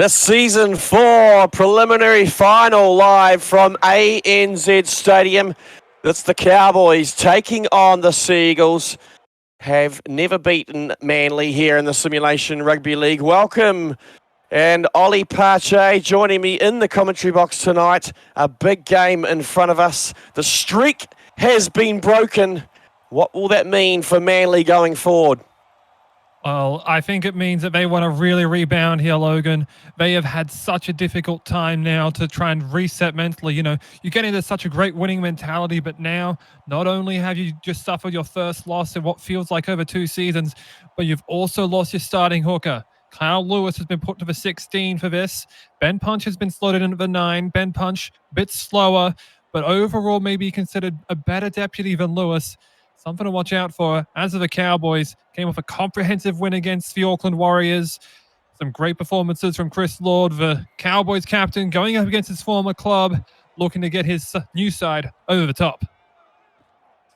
The Season 4 preliminary final live from ANZ Stadium. That's the Cowboys taking on the Seagulls. Have never beaten Manly here in the Simulation Rugby League. Welcome. And Ollie Pache joining me in the commentary box tonight. A big game in front of us. The streak has been broken. What will that mean for Manly going forward? Well, I think it means that they want to really rebound here, Logan. They have had such a difficult time now to try and reset mentally. You know, you get into such a great winning mentality, but now not only have you just suffered your first loss in what feels like over 2 seasons, but you've also lost your starting hooker. Kyle Lewis has been put to the 16 for this. Ben Punch has been slotted into the 9. Ben Punch, a bit slower, but overall maybe considered a better deputy than Lewis. Something to watch out for. As of the Cowboys, came off a comprehensive win against the Auckland Warriors. Some great performances from Chris Lord, the Cowboys captain, going up against his former club, looking to get his new side over the top.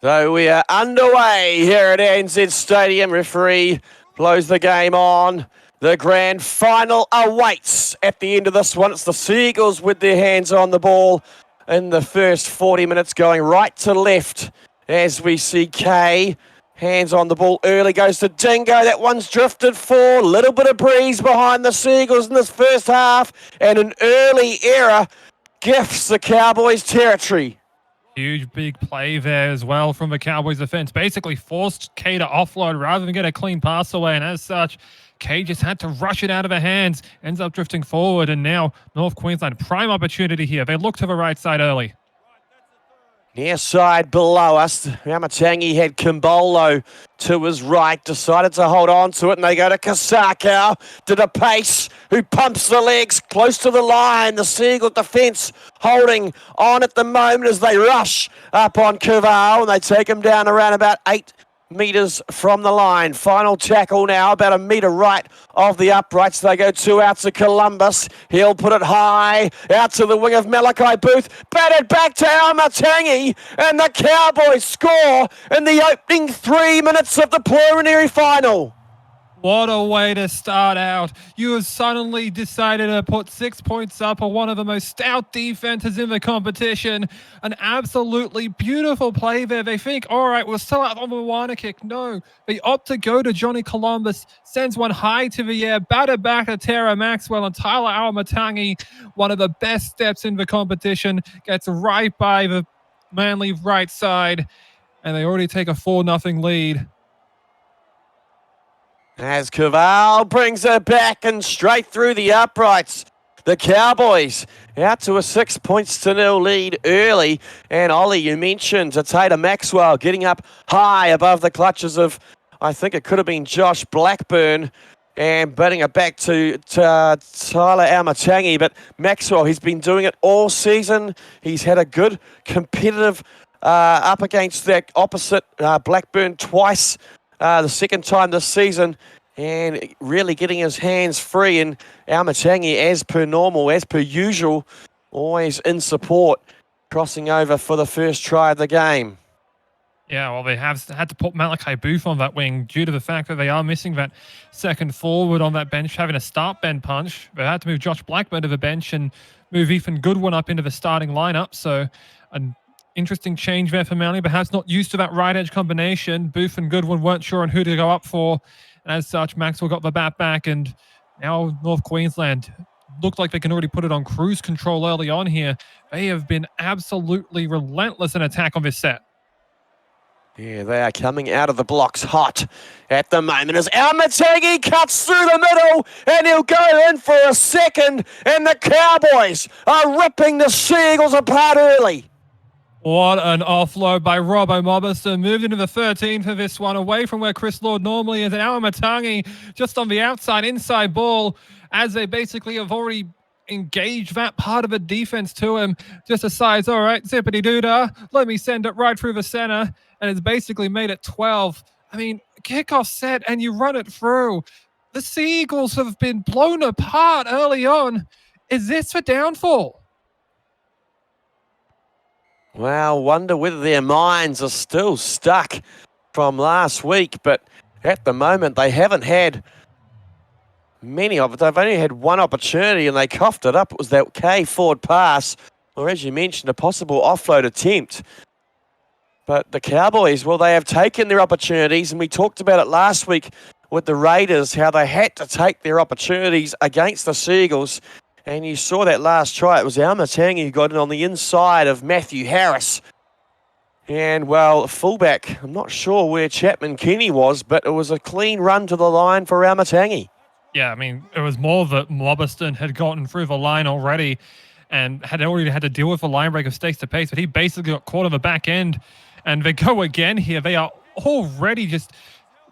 So we are underway here at ANZ Stadium. Referee blows the game on. The grand final awaits at the end of this one. It's the Seagulls with their hands on the ball in the first 40 minutes, going right to left. As we see Kay, hands on the ball early, goes to Dingo. That one's drifted for. Little bit of breeze behind the Seagulls in this first half. And an early error gifts the Cowboys territory. Huge big play there as well from the Cowboys defense. Basically forced Kay to offload rather than get a clean pass away. And as such, Kay just had to rush it out of her hands. Ends up drifting forward. And now North Queensland, prime opportunity here. They look to the right side early. Near side below us, Ramatangi had Kimbolo to his right, decided to hold on to it, and they go to Kasakau, to the pace, who pumps the legs close to the line. The Seagull defence holding on at the moment as they rush up on Kaval, and they take him down around about 8 metres from the line. Final tackle now, about a metre right of the uprights. They go 2 out to Columbus. He'll put it high out to the wing of Malachi Booth. Batted back to Almatangi, and the Cowboys score in the opening 3 minutes of the preliminary final. What a way to start out. You have suddenly decided to put 6 points up on one of the most stout defenses in the competition. An absolutely beautiful play there. They think, all right, we'll still out on the Wana kick. No, they opt to go to Johnny Columbus, sends one high to the air, batted back to Tara Maxwell, and Tyler Almatangi, one of the best steps in the competition, gets right by the Manly right side, and they already take a 4-0 lead. As Kaval brings it back and straight through the uprights. The Cowboys out to a 6-0 lead early. And Ollie, you mentioned Taylor Maxwell getting up high above the clutches of, I think it could have been Josh Blackburn, and batting it back to Tyler Almatangi. But Maxwell, he's been doing it all season. He's had a good competitive up against that opposite Blackburn twice. The second time this season, and really getting his hands free. And Almatangi, as per normal, as per usual, always in support, crossing over for the first try of the game. Yeah, well, they have had to put Malachi Booth on that wing due to the fact that they are missing that second forward on that bench, having to start Ben Punch. They had to move Josh Blackburn to the bench and move Ethan Goodwin up into the starting lineup. So an interesting change there for Manly, perhaps not used to that right edge combination. Booth and Goodwin weren't sure on who to go up for. And as such, Maxwell got the bat back, and now North Queensland looked like they can already put it on cruise control early on here. They have been absolutely relentless in attack on this set. Yeah, they are coming out of the blocks hot at the moment as Almatangi cuts through the middle, and he'll go in for a second, and the Cowboys are ripping the Seagulls apart early. What an offload by Robbo Mobison. Moved into the 13 for this one, away from where Chris Lord normally is. And Almatangi just on the outside, inside ball, as they basically have already engaged that part of the defense to him. Just decides, all right, zippity-doo-dah, let me send it right through the center. And it's basically made it 12. I mean, kickoff set and you run it through. The Seagulls have been blown apart early on. Is this the downfall? Well, wonder whether their minds are still stuck from last week, but at the moment they haven't had many of it. They've only had one opportunity and they coughed it up. It was that K forward pass, or as you mentioned, a possible offload attempt. But the Cowboys, well, they have taken their opportunities, and we talked about it last week with the Raiders, how they had to take their opportunities against the Seagulls. And you saw that last try. It was Almatangi who got it on the inside of Matthew Harris. And, well, fullback, I'm not sure where Chapman Kenny was, but it was a clean run to the line for Almatangi. Yeah, I mean, it was more that Mobberston had gotten through the line already and had already had to deal with a line break of stakes to pace, but he basically got caught on the back end. And they go again here. They are already just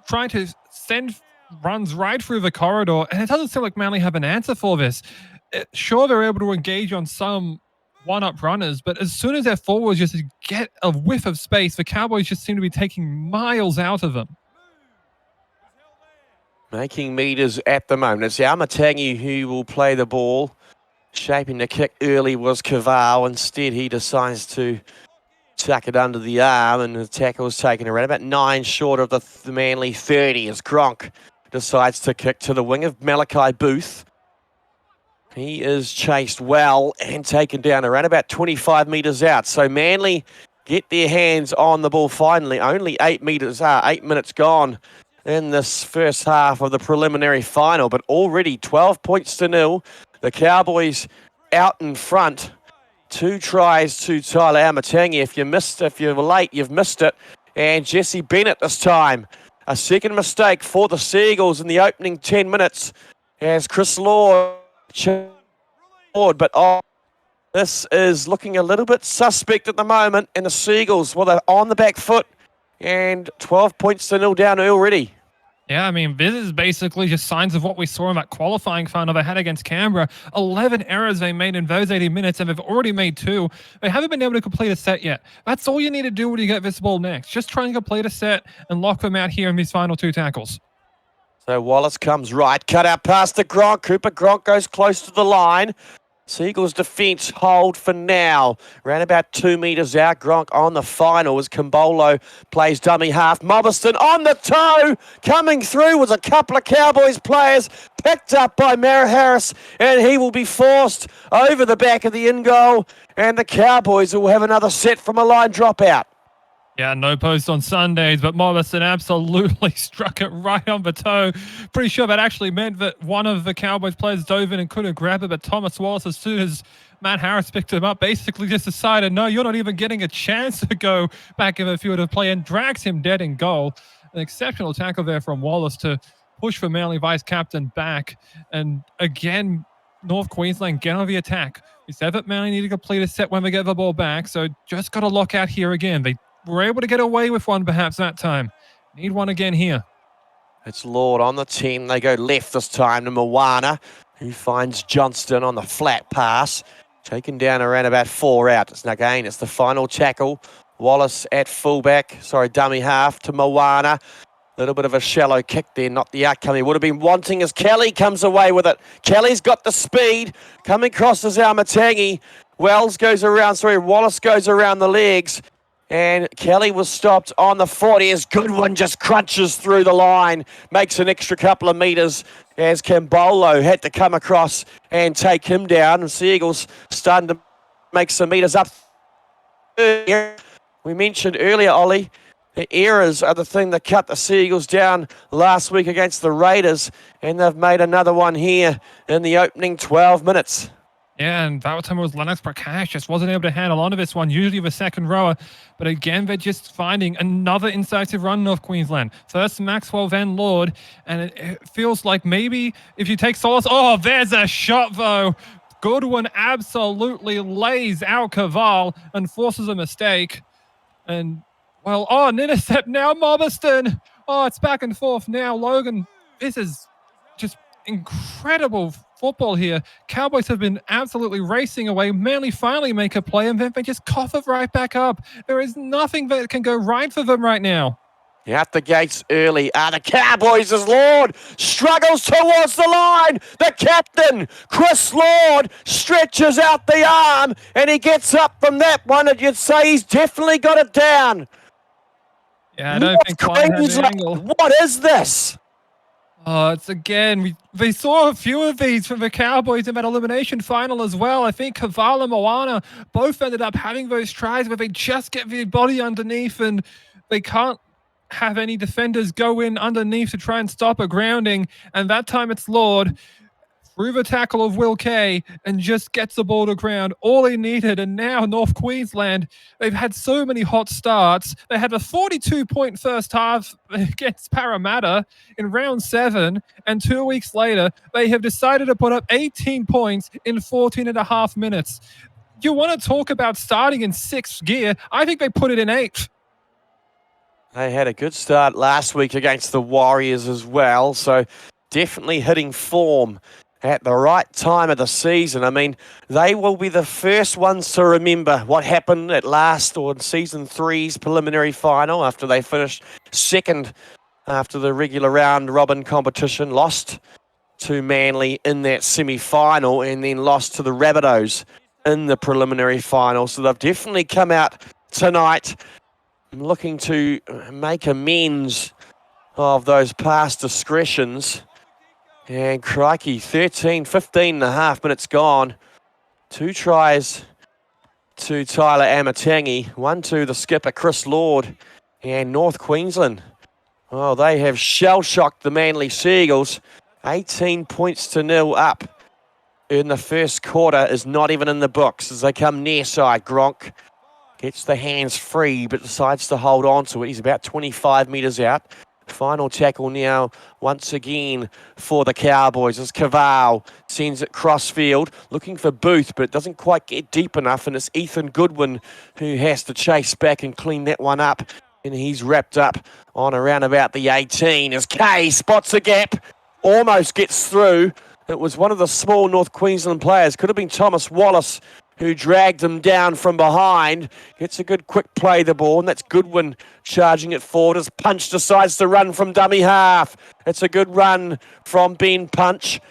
trying to send runs right through the corridor, and it doesn't seem like Manly have an answer for this. Sure, they're able to engage on some one-up runners, but as soon as their forwards just get a whiff of space, the Cowboys just seem to be taking miles out of them. Making meters at the moment. It's Almatangi who will play the ball. Shaping the kick early was Caval. Instead, he decides to tuck it under the arm, and the tackle is taken around about 9 short of the Manly 30 as Gronk decides to kick to the wing of Malachi Booth. He is chased well and taken down around about 25 metres out. So Manly get their hands on the ball finally. Only 8 minutes gone in this first half of the preliminary final, but already 12 points to nil. The Cowboys out in front. 2 tries to Tyler Almatangi. If you're late, you've missed it. And Jesse Bennett this time. A second mistake for the Seagulls in the opening 10 minutes as Chris Lord. But this is looking a little bit suspect at the moment. And the Seagulls, well, they're on the back foot. And 12 points to nil down already. Yeah, I mean, this is basically just signs of what we saw in that qualifying final they had against Canberra. 11 errors they made in those 80 minutes, and they've already made 2. They haven't been able to complete a set yet. That's all you need to do when you get this ball next. Just try and complete a set and lock them out here in these final 2 tackles. So Wallace comes right, cut out past the Gronk. Cooper Gronk goes close to the line. Seagulls defence hold for now. Around about 2 metres out. Gronk on the final as Kimbolo plays dummy half. Mobberston on the toe. Coming through was a couple of Cowboys players. Picked up by Mara Harris. And he will be forced over the back of the in goal. And the Cowboys will have another set from a line dropout. Yeah, no post on Sundays, but Mobberston absolutely struck it right on the toe. Pretty sure that actually meant that one of the Cowboys players dove in and couldn't grab it, but Thomas Wallace, as soon as Matt Harris picked him up, basically just decided, no, you're not even getting a chance to go back in the field of play, and drags him dead in goal. An exceptional tackle there from Wallace to push for Manly vice-captain back. And again, North Queensland get on the attack. We said that Manly need to complete a set when they get the ball back, so just got to lock out here again. They were able to get away with one perhaps that time. Need one again here. It's Lord on the 10. They go left this time to Moana, who finds Johnston on the flat pass. Taken down around about 4 out. It's the final tackle. Wallace at fullback. Dummy half to Moana. A little bit of a shallow kick there, not the outcome he would have been wanting as Kelly comes away with it. Kelly's got the speed. Coming across as Almatangi. Wallace goes around the legs. And Kelly was stopped on the 40 as Goodwin just crunches through the line, makes an extra couple of metres as Kimbolo had to come across and take him down. And Seagulls starting to make some metres up. We mentioned earlier, Ollie, the errors are the thing that cut the Seagulls down last week against the Raiders, and they've made another one here in the opening 12 minutes. Yeah, and that time it was Lennox Prakash, just wasn't able to handle onto this one, usually the second rower. But again, they're just finding another incisive run, North Queensland. First Maxwell, then Lord, and it feels like maybe if you take solace... Oh, there's a shot, though. Goodwin absolutely lays out Caval and forces a mistake. And, well, an intercept now, Mobberston. Oh, it's back and forth now. Logan, this is just incredible football here. Cowboys have been absolutely racing away. Manly finally make a play, and then they just cough it right back up. There is nothing that can go right for them right now. Out the gates early are the Cowboys as Lord struggles towards the line. The captain, Chris Lord, stretches out the arm, and he gets up from that one, and you'd say he's definitely got it down. Yeah, I don't think quite had the angle. What is this? Oh, it's again, we saw a few of these from the Cowboys in that elimination final as well. I think Kavala and Moana both ended up having those tries where they just get their body underneath and they can't have any defenders go in underneath to try and stop a grounding. And that time it's Lord through the tackle of Will Kay and just gets the ball to ground. All he needed. And now North Queensland, they've had so many hot starts. They had a 42-point first half against Parramatta in round 7. And 2 weeks later, they have decided to put up 18 points in 14 and a half minutes. You want to talk about starting in 6th gear? I think they put it in 8th. They had a good start last week against the Warriors as well, so definitely hitting form at the right time of the season. I mean, they will be the first ones to remember what happened at last or in Season 3's preliminary final after they finished second after the regular round robin competition, lost to Manly in that semi-final and then lost to the Rabbitohs in the preliminary final. So they've definitely come out tonight looking to make amends of those past discretions. And crikey, 15 and a half minutes gone. 2 tries to Tyler Amatangi, 1 to the skipper Chris Lord. And North Queensland, oh, they have shell-shocked the Manly Seagulls. 18 points to 0 up in the first quarter is not even in the books as they come near side. Gronk gets the hands free but decides to hold on to it. He's about 25 metres out. Final tackle now once again for the Cowboys as Caval sends it crossfield looking for Booth, but it doesn't quite get deep enough, and it's Ethan Goodwin who has to chase back and clean that one up, and he's wrapped up on around about the 18 as Kay spots a gap, almost gets through. It was one of the small North Queensland players, could have been Thomas Wallace, who dragged him down from behind. Gets a good quick play the ball, and that's Goodwin charging it forward as Punch decides to run from dummy half. It's a good run from Ben Punch.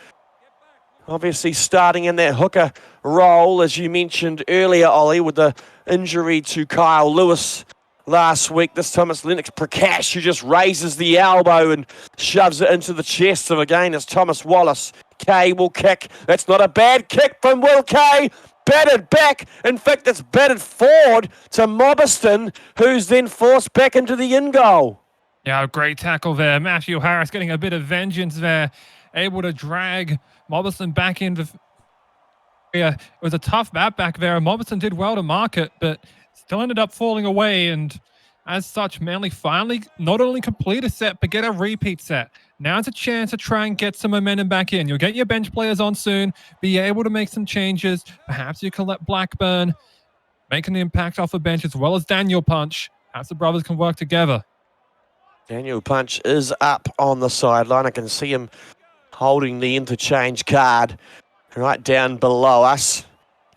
Obviously starting in that hooker role, as you mentioned earlier, Ollie, with the injury to Kyle Lewis last week. This time it's Lennox Prakash who just raises the elbow and shoves it into the chest of, again, it's Thomas Wallace. Kay will kick. That's not a bad kick from Will Kay. Batted back. In fact, it's batted forward to Mobiston, who's then forced back into the in goal. Yeah, great tackle there. Matthew Harris getting a bit of vengeance there, able to drag Mobiston back into. Yeah, it was a tough bat back there. Mobiston did well to mark it, but still ended up falling away. And as such, Manly finally not only complete a set, but get a repeat set. Now it's a chance to try and get some momentum back in. You'll get your bench players on soon, be able to make some changes. Perhaps you can let Blackburn make an impact off the bench as well as Daniel Punch. Perhaps the brothers can work together. Daniel Punch is up on the sideline. I can see him holding the interchange card right down below us.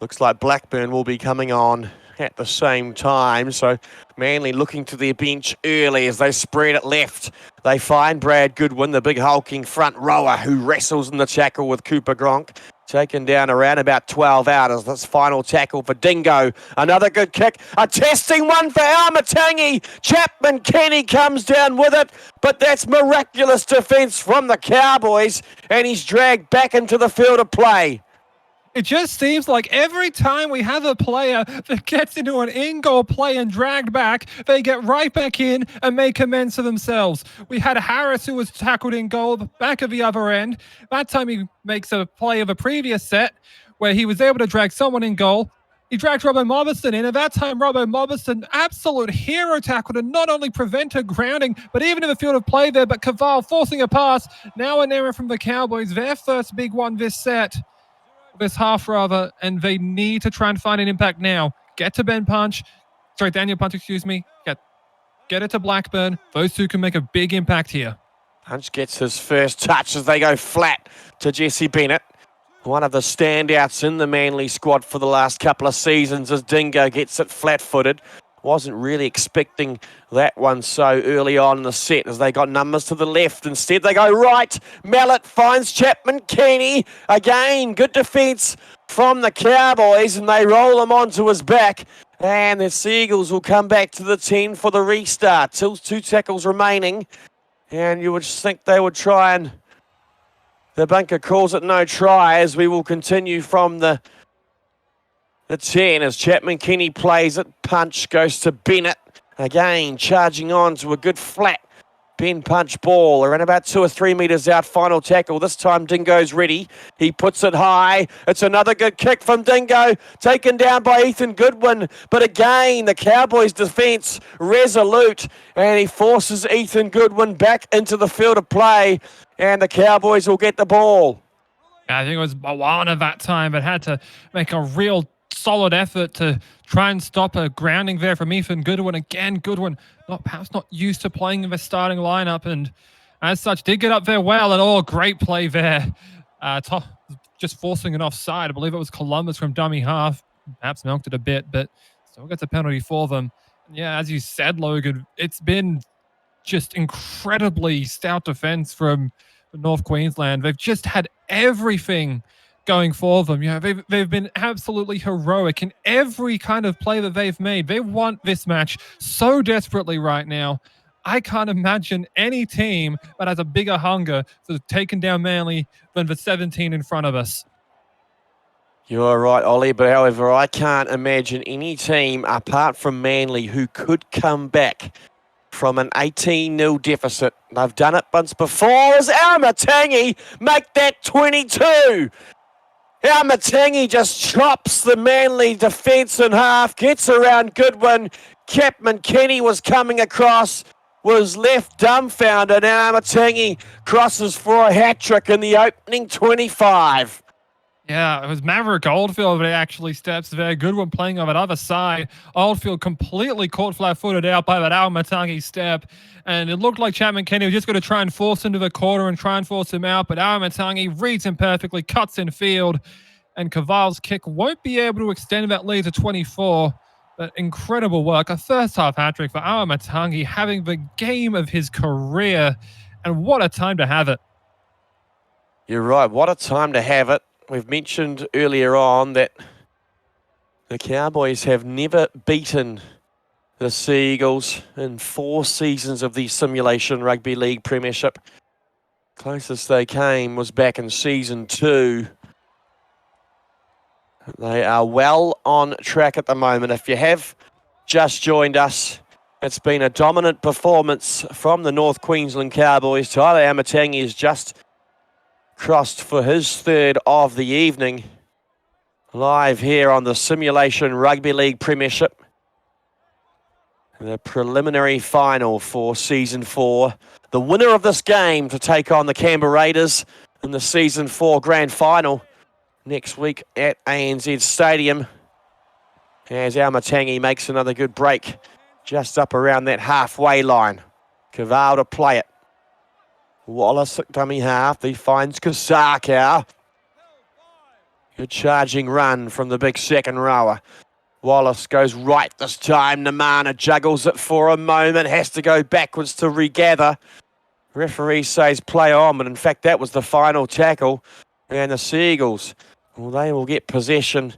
Looks like Blackburn will be coming on at the same time. So Manly looking to their bench early as they spread it left. They find Brad Goodwin, the big hulking front rower who wrestles in the tackle with Cooper Gronk. Taken down around about 12 out as this final tackle for Dingo. Another good kick. A testing one for Amatangi. Chapman Kenny comes down with it, but that's miraculous defence from the Cowboys, and he's dragged back into the field of play. It just seems like every time we have a player that gets into an in-goal play and dragged back, they get right back in and make amends for themselves. We had Harris who was tackled in goal, back of the other end. That time he makes a play of a previous set where he was able to drag someone in goal. He dragged Robbo Mobiston in, and that time Robbo Mobiston, absolute hero tackle to not only prevent a grounding, but even in the field of play there, but Caval forcing a pass. Now an error from the Cowboys, their first big one this set. This half rather, and they need to try and find an impact now. Get to Daniel Punch, get it to Blackburn. Those two can make a big impact here. Punch gets his first touch as they go flat to Jesse Bennett. One of the standouts in the Manly squad for the last couple of seasons as Dingo gets it flat-footed. Wasn't really expecting that one so early on in the set as they got numbers to the left. Instead, they go right. Mallet finds Chapman Kenny. Again, good defence from the Cowboys, and they roll him onto his back. And the Seagulls will come back to the 10 for the restart. Still 2 tackles remaining. And you would think they would try and The bunker calls it no try as we will continue from the 10 as Chapman Kenny plays it. Punch goes to Bennett. Again, charging on to a good flat Ben punch ball around about 2 or 3 metres out. Final tackle. This time Dingo's ready. He puts it high. It's another good kick from Dingo. Taken down by Ethan Goodwin. But again, the Cowboys defence resolute. And he forces Ethan Goodwin back into the field of play. And the Cowboys will get the ball. I think it was Bawana that time, but had to make a real solid effort to try and stop a grounding there from Ethan Goodwin. Again, Goodwin perhaps not used to playing in the starting lineup, and as such did get up there well. And great play there. Just forcing an offside. I believe it was Columbus from dummy half. Perhaps milked it a bit, but still gets a penalty for them. Yeah, as you said, Logan, it's been just incredibly stout defense from North Queensland. They've just had everything going for them. They've been absolutely heroic in every kind of play that they've made. They want this match so desperately right now. I can't imagine any team that has a bigger hunger for taking down Manly than the 17 in front of us. You're right, Ollie, but however, I can't imagine any team apart from Manly who could come back from an 18-0 deficit. They've done it once before as Matangi make that 22. Matangi just chops the Manly defence in half, gets around Goodwin. Chapman Kenny was coming across, was left dumbfounded, and Matangi crosses for a hat-trick in the opening 25. Yeah, it was Maverick Oldfield that actually steps there. Goodwin playing on that other side. Oldfield completely caught flat-footed out by that Matangi step. And it looked like Chapman Kenny was just going to try and force into the corner and try and force him out. But Matangi reads him perfectly, cuts in field. And Caval's kick won't be able to extend that lead to 24. But incredible work. A first-half hat-trick for Matangi, having the game of his career. And what a time to have it. You're right. What a time to have it. We've mentioned earlier on that the Cowboys have never beaten the Seagulls in 4 seasons of the Simulation Rugby League Premiership. Closest they came was back in season 2. They are well on track at the moment. If you have just joined us, it's been a dominant performance from the North Queensland Cowboys. Tyler Amatangi is just crossed for his 3rd of the evening. Live here on the Simulation Rugby League Premiership. The preliminary final for Season 4. The winner of this game to take on the Canberra Raiders in the Season 4 Grand Final next week at ANZ Stadium. As Matangi makes another good break just up around that halfway line. Caval to play it. Wallace at dummy half. He finds Kasakau. Good charging run from the big second rower. Wallace goes right this time. Namana juggles it for a moment. Has to go backwards to regather. Referee says play on, but in fact that was the final tackle. And the Seagulls, well, they will get possession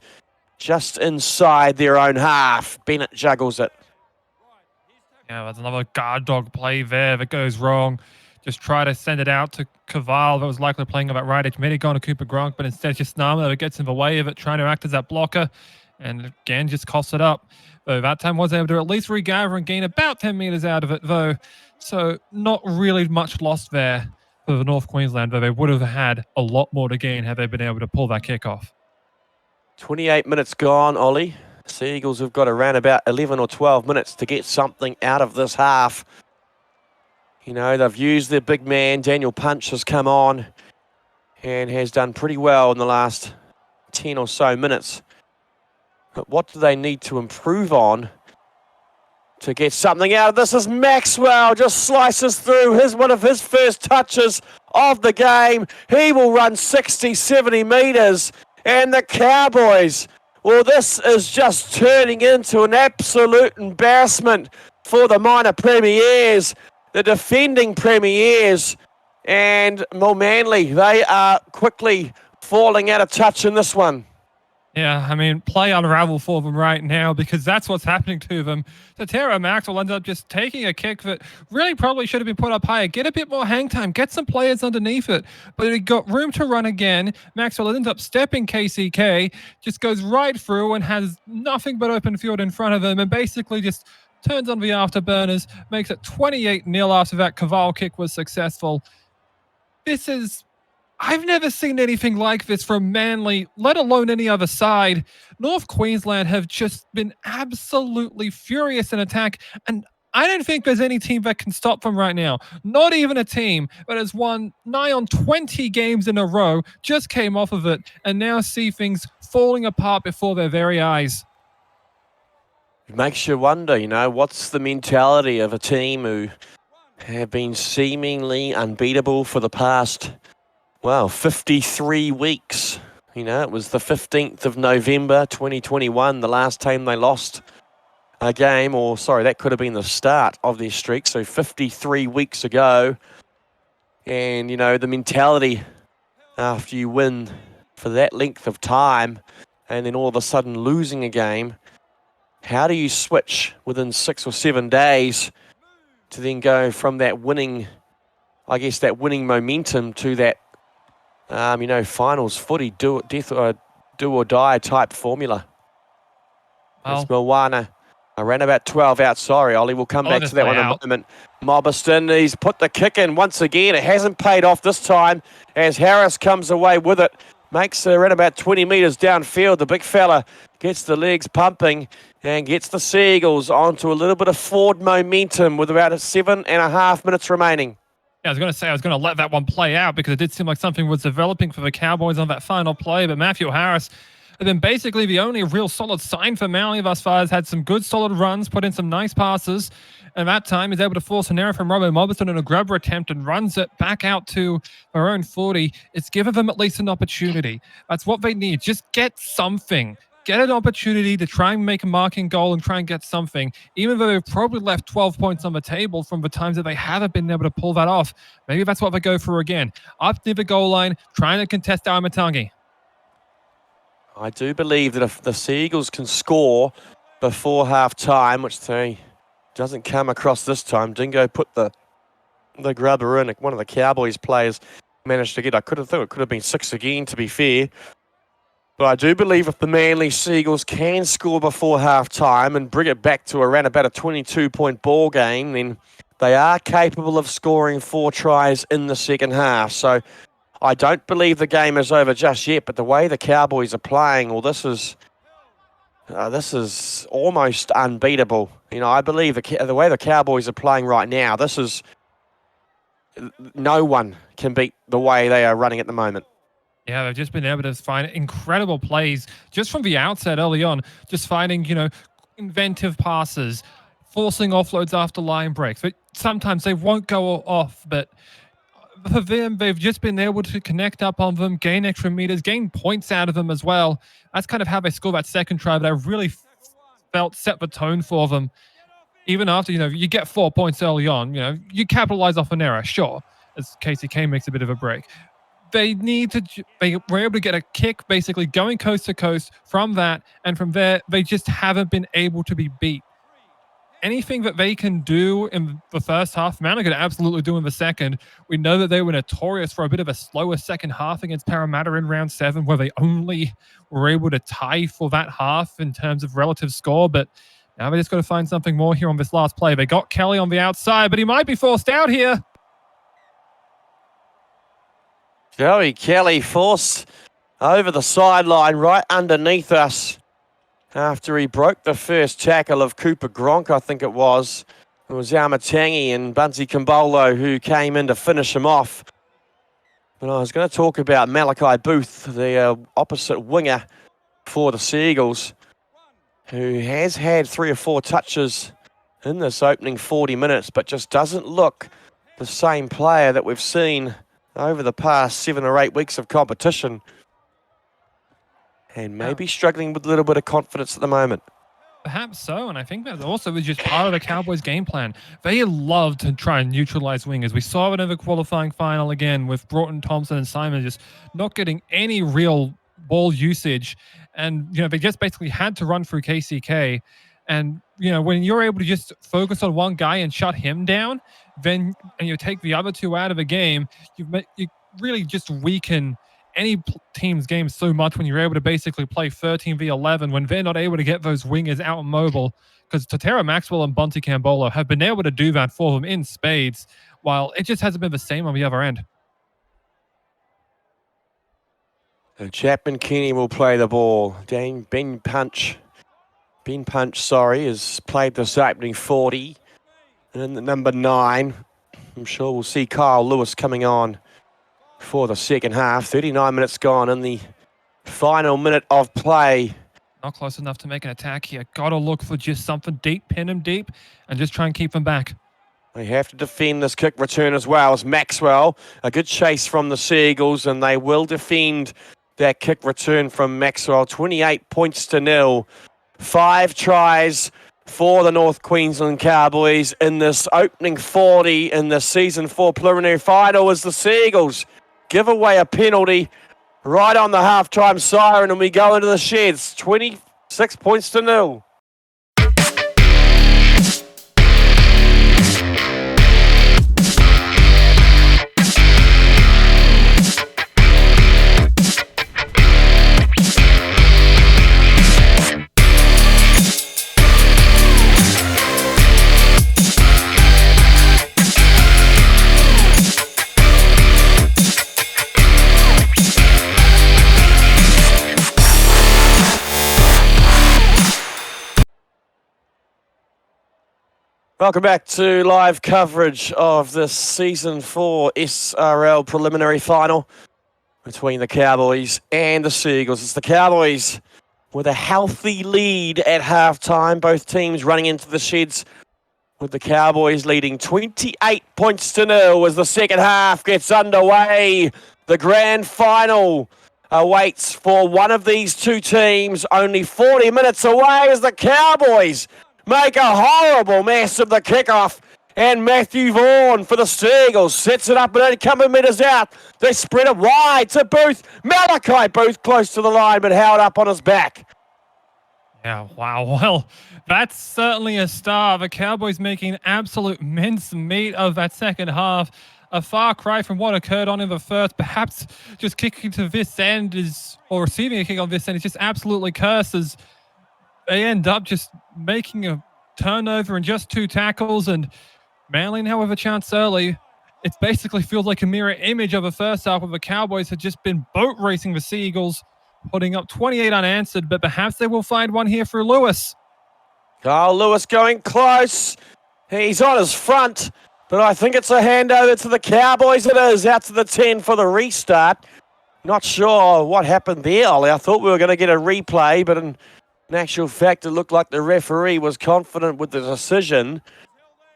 just inside their own half. Bennett juggles it. Yeah, that's another guard dog play there that goes wrong. Just try to send it out to Caval, that was likely playing about right edge mid, going to Cooper Gronk, but instead just Nama that gets in the way of it, trying to act as that blocker, and again just costs it up. Though that time was able to at least regather and gain about 10 metres out of it, though. So not really much lost there for the North Queensland, though they would have had a lot more to gain had they been able to pull that kick off. 28 minutes gone, Ollie. Seagulls have got around about 11 or 12 minutes to get something out of this half. You know, they've used their big man. Daniel Punch has come on and has done pretty well in the last 10 or so minutes. But what do they need to improve on to get something out of this? As Maxwell just slices through one of his first touches of the game. He will run 60, 70 metres. And the Cowboys, well, this is just turning into an absolute embarrassment for the minor premiers. The defending premiers, and Manly, they are quickly falling out of touch in this one. Yeah, I mean, play unravel for them right now because that's what's happening to them. Tatera Max will end up just taking a kick that really probably should have been put up higher. Get a bit more hang time, get some players underneath it. But he got room to run again. Maxwell ends up stepping KCK, just goes right through and has nothing but open field in front of him and basically just turns on the afterburners, makes it 28-0 after that Caval kick was successful. This is I've never seen anything like this from Manly, let alone any other side. North Queensland have just been absolutely furious in attack, and I don't think there's any team that can stop them right now. Not even a team that has won nigh on 20 games in a row, just came off of it, and now see things falling apart before their very eyes. It makes you wonder, what's the mentality of a team who have been seemingly unbeatable for the past 53 weeks. It was the 15th of November 2021, the last time they lost a game, or sorry, that could have been the start of their streak, so 53 weeks ago. And, the mentality after you win for that length of time and then all of a sudden losing a game, how do you switch within 6 or 7 days to then go from that winning, that winning momentum to that finals footy, do or die type formula? It's Moana. I ran about 12 out. Sorry, Ollie. We'll come back to that one in a moment. Mobiston, he's put the kick in once again. It hasn't paid off this time as Harris comes away with it. Makes around about 20 metres downfield. The big fella gets the legs pumping and gets the Seagulls onto a little bit of forward momentum with about 7.5 minutes remaining. I was going to say I was going to let that one play out because it did seem like something was developing for the Cowboys on that final play, but Matthew Harris has been basically the only real solid sign for Manly thus far. Has had some good solid runs, put in some nice passes, and that time he's able to force an error from Robert Mobiston in a grubber attempt and runs it back out to their own 40. It's given them at least an opportunity. That's what they need. Just get something. Get an opportunity to try and make a marking goal and try and get something, even though they've probably left 12 points on the table from the times that they haven't been able to pull that off. Maybe that's what they go for again. Up near the goal line, trying to contest Armatangi. I do believe that if the Seagulls can score before half-time, which they doesn't come across this time, Dingo put the grubber in. One of the Cowboys players managed to get, I could have thought it could have been 6 again, to be fair. But I do believe if the Manly Seagulls can score before half-time and bring it back to around about a 22-point ball game, then they are capable of scoring 4 tries in the second half. So I don't believe the game is over just yet, but the way the Cowboys are playing, this is almost unbeatable. I believe the way the Cowboys are playing right now, no one can beat the way they are running at the moment. Yeah, they've just been able to find incredible plays just from the outset early on, just finding, inventive passes, forcing offloads after line breaks. But sometimes they won't go off, but for them, they've just been able to connect up on them, gain extra meters, gain points out of them as well. That's kind of how they score that second try, but I really felt set the tone for them. Even after, you get 4 points early on, you capitalize off an error, sure, as KCK makes a bit of a break. They were able to get a kick basically going coast to coast from that, and from there, they just haven't been able to be beat. Anything that they can do in the first half, Manly could absolutely do in the second. We know that they were notorious for a bit of a slower second half against Parramatta in round 7, where they only were able to tie for that half in terms of relative score, but now they just got to find something more here on this last play. They got Kelly on the outside, but he might be forced out here. Joey Kelly forced over the sideline right underneath us after he broke the first tackle of Cooper Gronk, I think it was. It was Armatangi and Bunsey Kimbolo who came in to finish him off. But I was going to talk about Malachi Booth, the opposite winger for the Seagulls, who has had 3 or 4 touches in this opening 40 minutes, but just doesn't look the same player that we've seen over the past 7 or 8 weeks of competition, and maybe struggling with a little bit of confidence at the moment. Perhaps so, and I think that also is just part of the Cowboys' game plan. They love to try and neutralize wingers. We saw it in the qualifying final again with Broughton, Thompson, and Simon just not getting any real ball usage. And, they just basically had to run through KCK. And, when you're able to just focus on one guy and shut him down, then, and you take the other two out of a game, you really just weaken any team's game so much when you're able to basically play 13v11 when they're not able to get those wingers out mobile. Because Tatera Maxwell and Bunty Cambolo have been able to do that for them in spades, while it just hasn't been the same on the other end. So Chapman Kenny will play the ball. Ben Punch, has played this opening 40. And then the number 9, I'm sure we'll see Kyle Lewis coming on for the second half. 39 minutes gone in the final minute of play. Not close enough to make an attack here. Got to look for just something deep, pin him deep, and just try and keep him back. They have to defend this kick return as well as Maxwell. A good chase from the Seagulls, and they will defend that kick return from Maxwell. 28 points to 0. 5 tries for the North Queensland Cowboys in this opening 40 in the Season 4 preliminary final as the Seagulls give away a penalty right on the halftime siren, and we go into the sheds. 26 points to 0. Welcome back to live coverage of this Season 4 SRL preliminary final between the Cowboys and the Seagulls. It's the Cowboys with a healthy lead at halftime. Both teams running into the sheds with the Cowboys leading 28 points to 0 as the second half gets underway. The grand final awaits for one of these two teams. Only 40 minutes away as the Cowboys make a horrible mess of the kickoff. And Matthew Vaughan for the Seagulls sets it up and only a couple of metres out. They spread it wide to Booth. Malachi Booth close to the line but held up on his back. Yeah, wow. Well, that's certainly a star. The Cowboys making absolute mincemeat of that second half. A far cry from what occurred on in the first. Perhaps just kicking to this end or receiving a kick on this end is just absolutely curses. They end up just making a turnover and just 2 tackles, and Manly now have a chance early. It basically feels like a mirror image of the first half where the Cowboys had just been boat racing the Seagulls, putting up 28 unanswered, but perhaps they will find one here through Lewis. Carl Lewis going close. He's on his front, but I think it's a handover to the Cowboys. It is out to the 10 for the restart. Not sure what happened there, Ollie. I thought we were going to get a replay, but in actual fact, it looked like the referee was confident with the decision.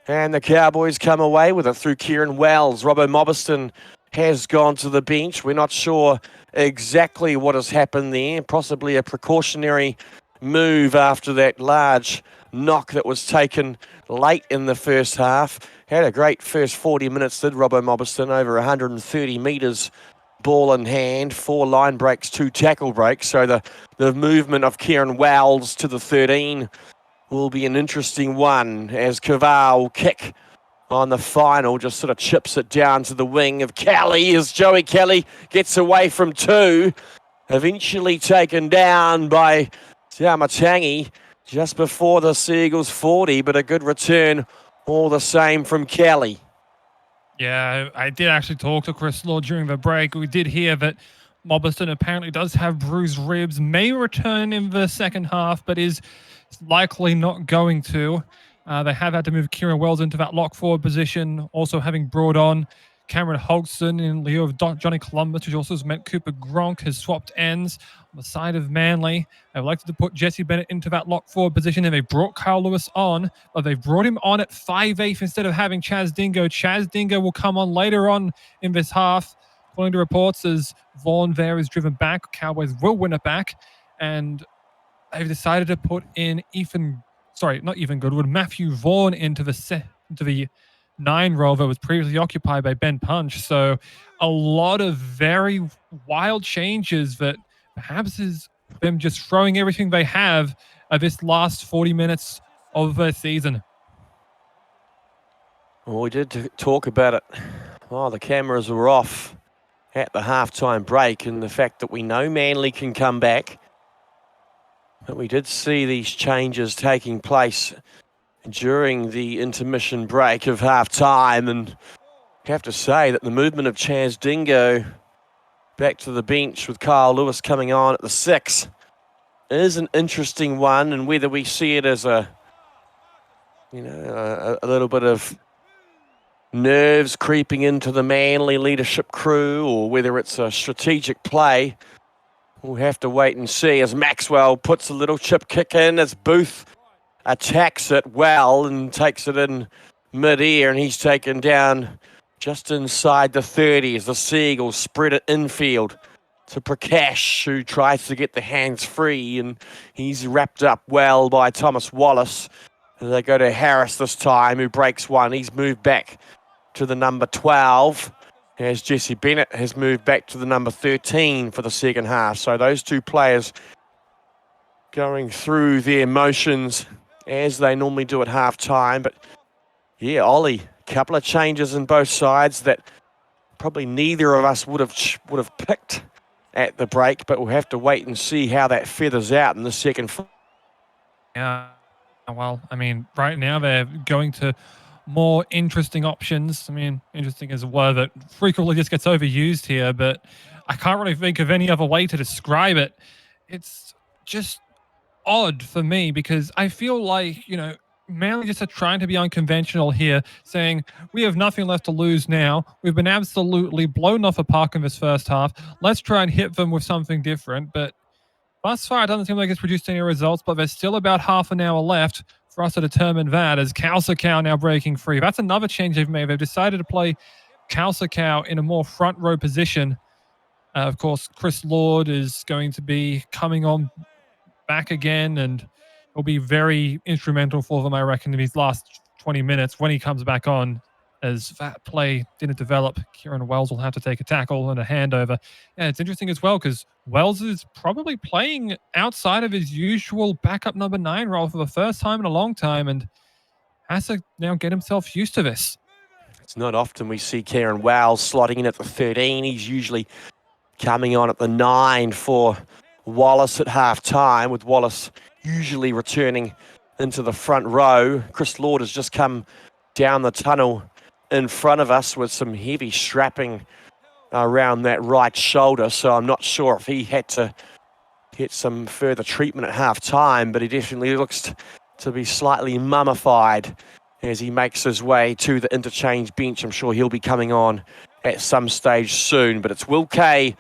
And the Cowboys come away with it through Kieran Wells. Robbo Mobiston has gone to the bench. We're not sure exactly what has happened there. Possibly a precautionary move after that large knock that was taken late in the first half. Had a great first 40 minutes, did Robbo Mobiston, over 130 metres. Ball in hand, 4 line breaks, 2 tackle breaks. So the movement of Kieran Wells to the 13 will be an interesting one as Kaval kick on the final just sort of chips it down to the wing of Kelly as Joey Kelly gets away from 2. Eventually taken down by Tamatangi just before the Seagulls 40, but a good return all the same from Kelly. Yeah, I did actually talk to Chris Law during the break. We did hear that Mobiston apparently does have bruised ribs, may return in the second half, but is likely not going to. They have had to move Kieran Wells into that lock forward position, also having brought on Cameron Hodgson in lieu of Johnny Columbus, which also has meant Cooper Gronk has swapped ends on the side of Manly. They've elected to put Jesse Bennett into that lock forward position, and they brought Carl Lewis on, but they've brought him on at 5'8" instead of having Chaz Dingo. Chaz Dingo will come on later on in this half. According to reports, as Vaughan there is driven back, Cowboys will win it back, and they've decided to put in Matthew Vaughan into the 9 role that was previously occupied by Ben Punch. So a lot of very wild changes that perhaps is them just throwing everything they have at this last 40 minutes of their season. Well, we did talk about it. Oh, the cameras were off at the halftime break, and the fact that we know Manly can come back. But we did see these changes taking place during the intermission break of halftime, and I have to say that the movement of Chaz Dingo back to the bench with Kyle Lewis coming on at the 6 is an interesting one, and whether we see it as a little bit of nerves creeping into the Manly leadership crew, or whether it's a strategic play, we'll have to wait and see as Maxwell puts a little chip kick in as Booth attacks it well and takes it in mid-air, and he's taken down just inside the 30 as the Seagulls spread it infield to Prakash, who tries to get the hands free, and he's wrapped up well by Thomas Wallace. They go to Harris this time, who breaks one. He's moved back to the number 12, as Jesse Bennett has moved back to the number 13 for the second half. So those two players going through their motions as they normally do at half-time. But yeah, Ollie, a couple of changes in both sides that probably neither of us would have picked at the break, but we'll have to wait and see how that feathers out in the second. Yeah, well, I mean, right now they're going to more interesting options. I mean, interesting is a word that frequently just gets overused here, but I can't really think of any other way to describe it. It's just odd for me because I feel like, Manly just are trying to be unconventional here, saying we have nothing left to lose now. We've been absolutely blown off a park in this first half. Let's try and hit them with something different. But thus far, it doesn't seem like it's produced any results, but there's still about half an hour left for us to determine that, as Kalsakau now breaking free. That's another change they've made. They've decided to play Kalsakau in a more front row position. Of course, Chris Lord is going to be coming on back again, and will be very instrumental for them, I reckon, in these last 20 minutes when he comes back on. As that play didn't develop, Kieran Wells will have to take a tackle and a handover. Yeah, it's interesting as well because Wells is probably playing outside of his usual backup number 9 role for the first time in a long time and has to now get himself used to this. It's not often we see Kieran Wells slotting in at the 13. He's usually coming on at the 9 for Wallace at half-time, with Wallace usually returning into the front row. Chris Lord has just come down the tunnel in front of us with some heavy strapping around that right shoulder, so I'm not sure if he had to get some further treatment at half-time, but he definitely looks to be slightly mummified as he makes his way to the interchange bench. I'm sure he'll be coming on at some stage soon, but it's Will Kay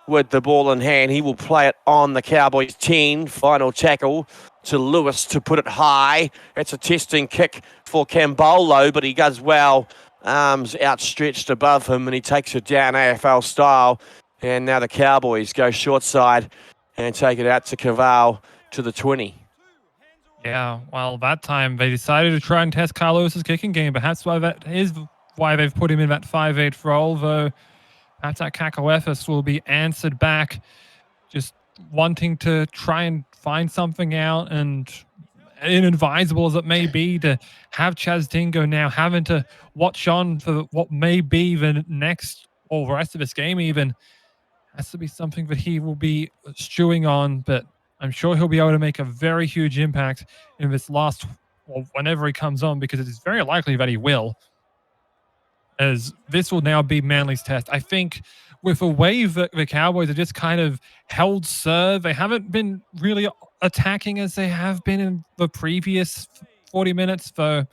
with the ball in hand. He will play it on the Cowboys 10. Final tackle to Lewis to put it high. It's a testing kick for Cambolo, but he does well. Arms outstretched above him, and he takes it down AFL style. And now the Cowboys go short side and take it out to Caval to the 20. Yeah, well, that time they decided to try and test Carl Lewis's kicking game. Perhaps that is why they've put him in that 5'8" role, though perhaps that Cacoethus will be answered back, just wanting to try and find something out, and inadvisable as it may be to have Chaz Dingo now having to watch on for what may be the next or the rest of this game even, has to be something that he will be stewing on, but I'm sure he'll be able to make a very huge impact in this last, well, whenever he comes on, because it is very likely that he will, as this will now be Manly's test. I think with the way that the Cowboys have just kind of held serve, they haven't been really attacking as they have been in the previous 40 minutes. So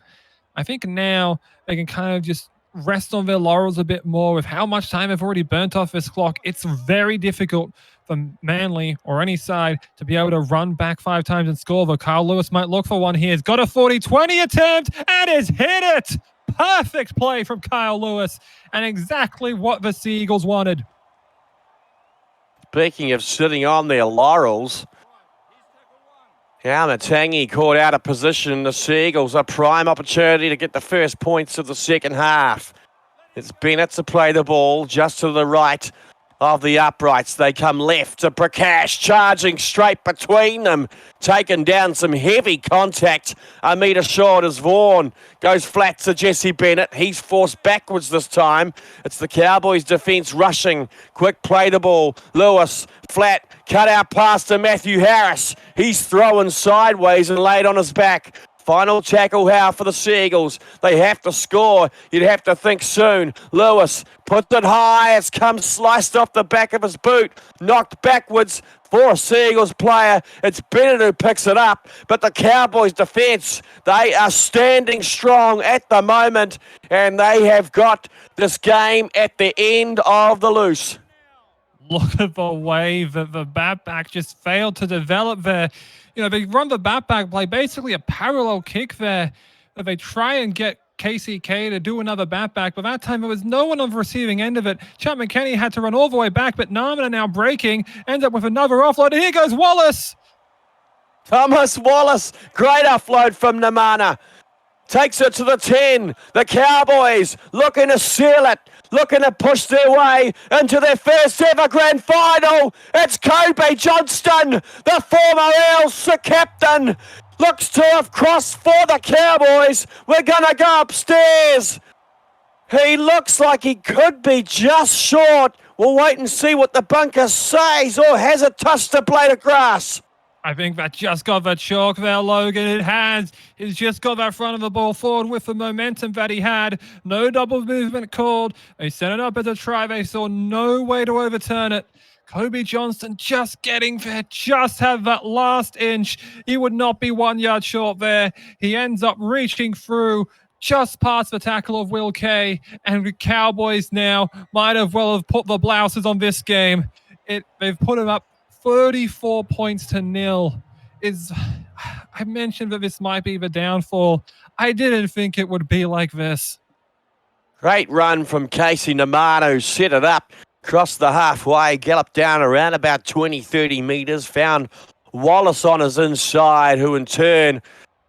I think now they can kind of just rest on their laurels a bit more with how much time they've already burnt off this clock. It's very difficult for Manly or any side to be able to run back 5 times and score. But Kyle Lewis might look for one here. He's got a 40-20 attempt and has hit it. Perfect play from Kyle Lewis, and exactly what the Seagulls wanted. Speaking of sitting on their laurels, Matangi caught out of position. The Seagulls a prime opportunity to get the first points of the second half. It's Bennett to play the ball just to the right of the uprights. They come left to Prakash, charging straight between them, taking down some heavy contact. A metre short as Vaughan goes flat to Jesse Bennett. He's forced backwards this time. It's the Cowboys defence rushing. Quick play the ball. Lewis, flat, cut out pass to Matthew Harris. He's throwing sideways and laid on his back. Final tackle, Howe, for the Seagulls. They have to score. You'd have to think soon. Lewis puts it high. It's come sliced off the back of his boot. Knocked backwards for a Seagulls player. It's Bennett who picks it up. But the Cowboys' defence, they are standing strong at the moment. And they have got this game at the end of the loose. Look at the way that the back just failed to develop there. You know, they run the back play, basically a parallel kick there. They try and get KCK to do another back, but that time there was no one on the receiving end of it. Chapman Kenny had to run all the way back, but Narman now breaking, ends up with another offload. And here goes Wallace. Thomas Wallace, great offload from Namana. Takes it to the 10. The Cowboys looking to seal it, looking to push their way into their first ever grand final. It's Kobe Johnston, the former Elsa captain, looks to have crossed for the Cowboys. We're going to go upstairs. He looks like he could be just short. We'll wait and see what the bunker says, or has it touched a blade of grass? I think that just got the chalk there, Logan. It has. He's just got that front of the ball forward with the momentum that he had. No double movement called. They set it up as a try. They saw no way to overturn it. Kobe Johnston just getting there, just have that last inch. He would not be 1 yard short there. He ends up reaching through just past the tackle of Will Kay. And the Cowboys now might have well have put the blouses on this game. They've put him up 34 points to nil. I mentioned that this might be the downfall. I didn't think it would be like this. Great run from Casey Namano, who set it up, crossed the halfway, galloped down around about 20, 30 metres, found Wallace on his inside, who in turn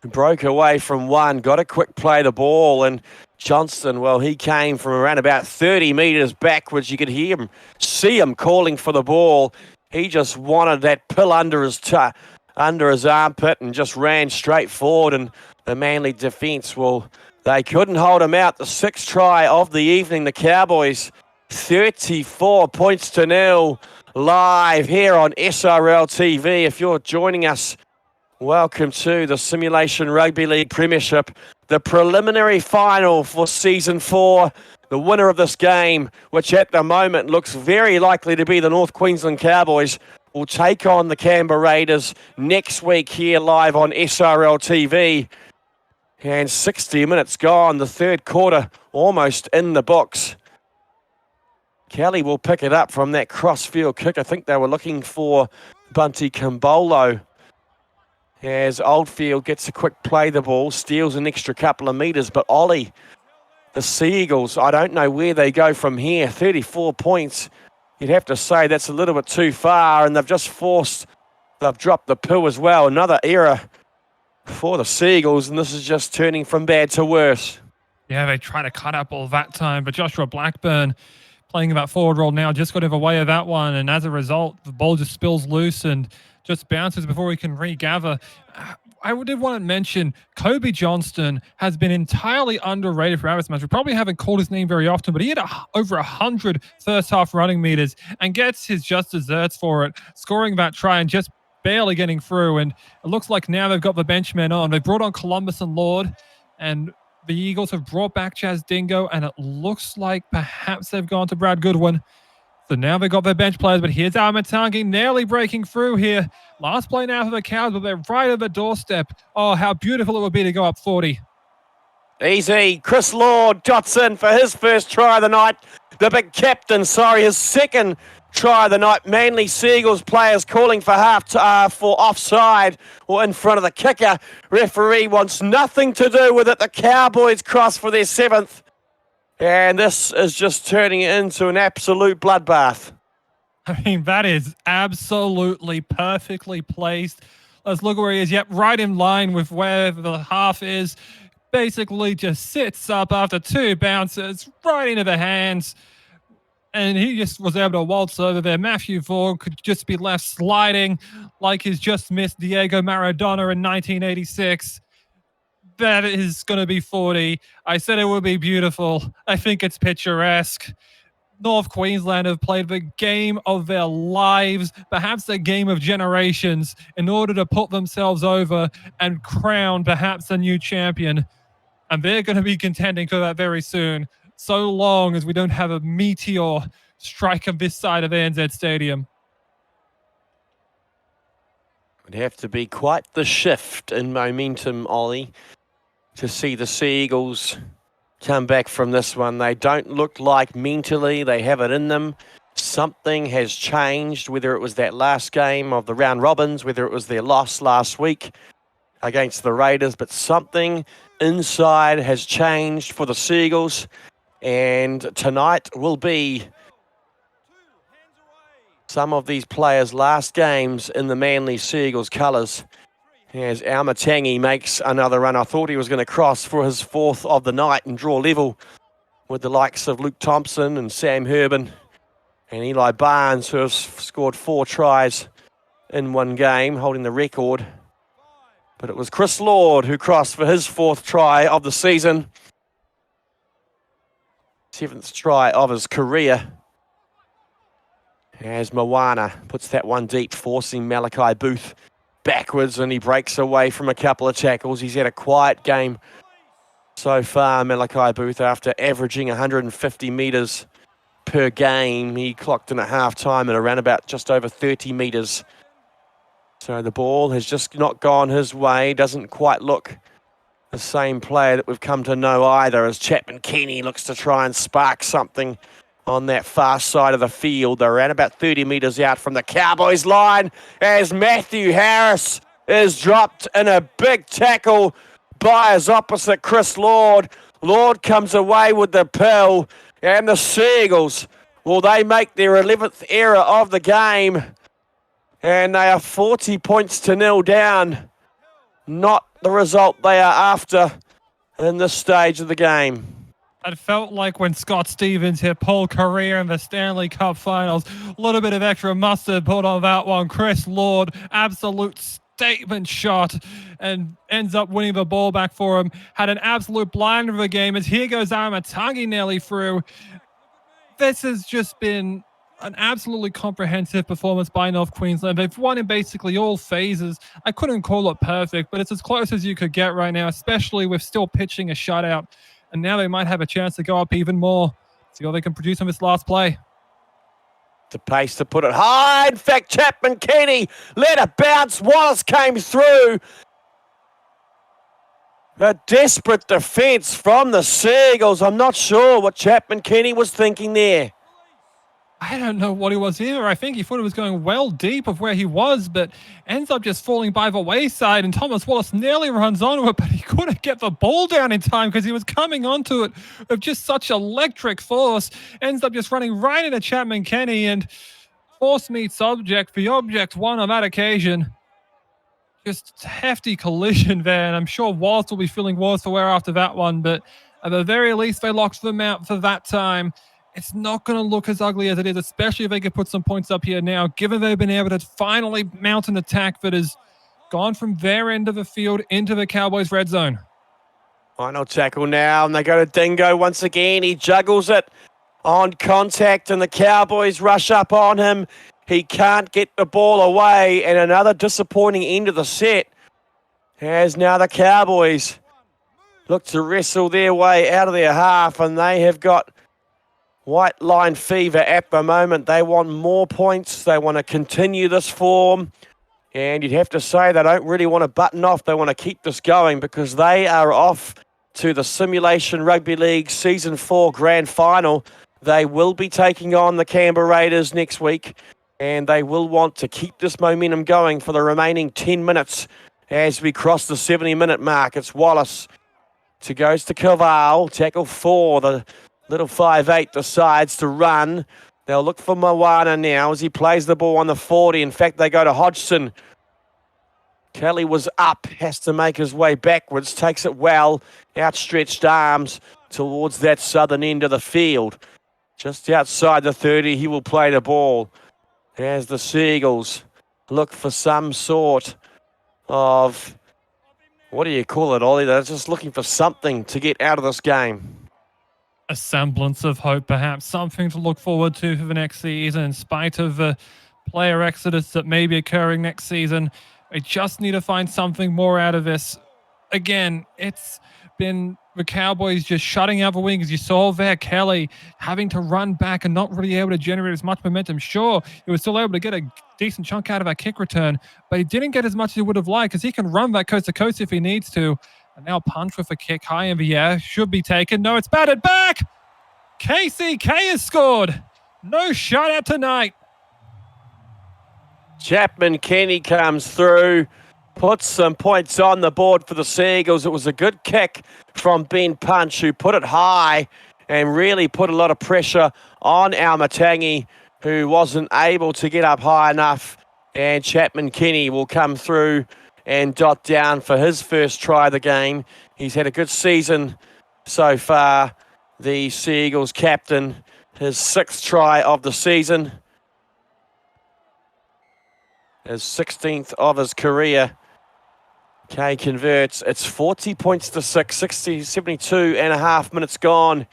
broke away from one, got a quick play the ball, and Johnston, well, he came from around about 30 metres backwards. You could hear him, see him calling for the ball. He just wanted that pill under his armpit and just ran straight forward. And the Manly defence, well, they couldn't hold him out. The sixth try of the evening, the Cowboys, 34 points to nil, live here on SRL TV. If you're joining us, welcome to the Simulation Rugby League Premiership, the preliminary final for Season 4. The winner of this game, which at the moment looks very likely to be the North Queensland Cowboys, will take on the Canberra Raiders next week here live on SRL TV. And 60 minutes gone, the third quarter almost in the books. Kelly will pick it up from that cross-field kick. I think they were looking for Bunty Kimbolo. As Oldfield gets a quick play the ball, steals an extra couple of metres, but Ollie, the Seagulls, I don't know where they go from here. 34 points. You'd have to say that's a little bit too far, and they've dropped the pill as well. Another error for the Seagulls, and this is just turning from bad to worse. Yeah, they try to cut up all that time, but Joshua Blackburn playing that forward roll now just got in the way of that one, and as a result, the ball just spills loose and just bounces before he can regather. I did want to mention Kobe Johnston has been entirely underrated for this match. We probably haven't called his name very often, but he had over 100 first half running meters and gets his just desserts for it, scoring that try and just barely getting through. And it looks like now they've got the benchmen on. They've brought on Columbus and Lord, and the Eagles have brought back Chaz Dingo, and it looks like perhaps they've gone to Brad Goodwin. So now they've got their bench players, but here's Amatangi nearly breaking through here. Last play now for the Cows, but they're right at the doorstep. Oh, how beautiful it would be to go up 40. Easy. Chris Lord dots in for his first try of the night. The big captain, his second try of the night. Manly Seagulls players calling for for offside or in front of the kicker. Referee wants nothing to do with it. The Cowboys cross for their seventh. And this is just turning into an absolute bloodbath. I mean, that is absolutely perfectly placed. Let's look where he is. Yep, right in line with where the half is. Basically just sits up after two bounces right into the hands. and he just was able to waltz over there. Matthew Vaughan could just be left sliding like he's just missed Diego Maradona in 1986. That is going to be 40. I said it would be beautiful. I think it's picturesque. North Queensland have played the game of their lives, perhaps the game of generations, in order to put themselves over and crown perhaps a new champion. And they're going to be contending for that very soon, so long as we don't have a meteor strike of this side of ANZ Stadium. Would have to be quite the shift in momentum, Ollie, to see the Sea Eagles come back from this one. They don't look like mentally they have it in them. Something has changed, whether it was that last game of the round robins, whether it was their loss last week against the Raiders, but something inside has changed for the Sea Eagles, and tonight will be some of these players' last games in the Manly Sea Eagles colours. As Almatangi makes another run. I thought he was going to cross for his fourth of the night and draw level with the likes of Luke Thompson and Sam Herbin and Eli Barnes, who have scored 4 tries in one game, holding the record. But it was Chris Lord who crossed for his 4th try of the season. 7th try of his career. As Moana puts that one deep, forcing Malachi Booth backwards, and he breaks away from a couple of tackles. He's had a quiet game so far, Malachi Booth, after averaging 150 metres per game. He clocked in at half-time at around about just over 30 metres. So the ball has just not gone his way. Doesn't quite look the same player that we've come to know either, as Chapman Kenny looks to try and spark something on that far side of the field. They're around about 30 metres out from the Cowboys line as Matthew Harris is dropped in a big tackle by his opposite, Chris Lord. Lord comes away with the pill, and the Sea Eagles, well, they make their 11th error of the game, and they are 40 points to 0 down. Not the result they are after in this stage of the game. It felt like when Scott Stevens hit Paul Correa in the Stanley Cup Finals. A little bit of extra mustard put on that one. Chris Lord, absolute statement shot, and ends up winning the ball back for him. Had an absolute blinder of a game as here goes Armatangi nearly through. This has just been an absolutely comprehensive performance by North Queensland. They've won in basically all phases. I couldn't call it perfect, but it's as close as you could get right now, especially with still pitching a shutout. And now they might have a chance to go up even more. See what they can produce on this last play. The pace to put it high. In fact, Chapman Kenny let it bounce. Wallace came through. A desperate defence from the Sea Eagles. I'm not sure what Chapman Kenny was thinking there. I don't know what he was either. I think he thought it was going well deep of where he was, but ends up just falling by the wayside, and Thomas Wallace nearly runs onto it, but he couldn't get the ball down in time because he was coming onto it with just such electric force. Ends up just running right into Chapman Kenny, and force meets object. The object won on that occasion. Just hefty collision there, and I'm sure Wallace will be feeling worse for wear after that one, but at the very least, they locked them out for that time. It's not going to look as ugly as it is, especially if they could put some points up here now, given they've been able to finally mount an attack that has gone from their end of the field into the Cowboys' red zone. Final tackle now, and they go to Dingo once again. He juggles it on contact, and the Cowboys rush up on him. He can't get the ball away, and another disappointing end of the set, as now the Cowboys look to wrestle their way out of their half, and they have got white line fever at the moment. They want more points. They want to continue this form. And you'd have to say they don't really want to button off. They want to keep this going because they are off to the Simulation Rugby League Season 4 Grand Final. They will be taking on the Canberra Raiders next week. And they will want to keep this momentum going for the remaining 10 minutes as we cross the 70-minute mark. It's Wallace goes to Caval. Tackle 4. The little 5'8" decides to run. They'll look for Moana now as he plays the ball on the 40. In fact, they go to Hodgson. Kelly was up, has to make his way backwards, takes it well, outstretched arms towards that southern end of the field. Just outside the 30, he will play the ball as the Seagulls look for some sort of, what do you call it, Ollie? They're just looking for something to get out of this game. A semblance of hope, perhaps something to look forward to for the next season, in spite of the player exodus that may be occurring next season. They just need to find something more out of this. Again, it's been the Cowboys just shutting out the wings. You saw there Kelly having to run back and not really able to generate as much momentum. Sure, he was still able to get a decent chunk out of that kick return, but he didn't get as much as he would have liked, because he can run that coast to coast if he needs to. And now punch with a kick high in the air. Should be taken. No, it's batted back. KCK has scored. No shutout tonight. Chapman Kenny comes through, puts some points on the board for the Seagulls. It was a good kick from Ben Punch, who put it high and really put a lot of pressure on Matangi, who wasn't able to get up high enough. And Chapman Kenny will come through and dot down for his first try of the game. He's had a good season so far, the Seagulls captain, his 6th try of the season, his 16th of his career. Kay converts. It's 40 points to 6, 72 and a half minutes gone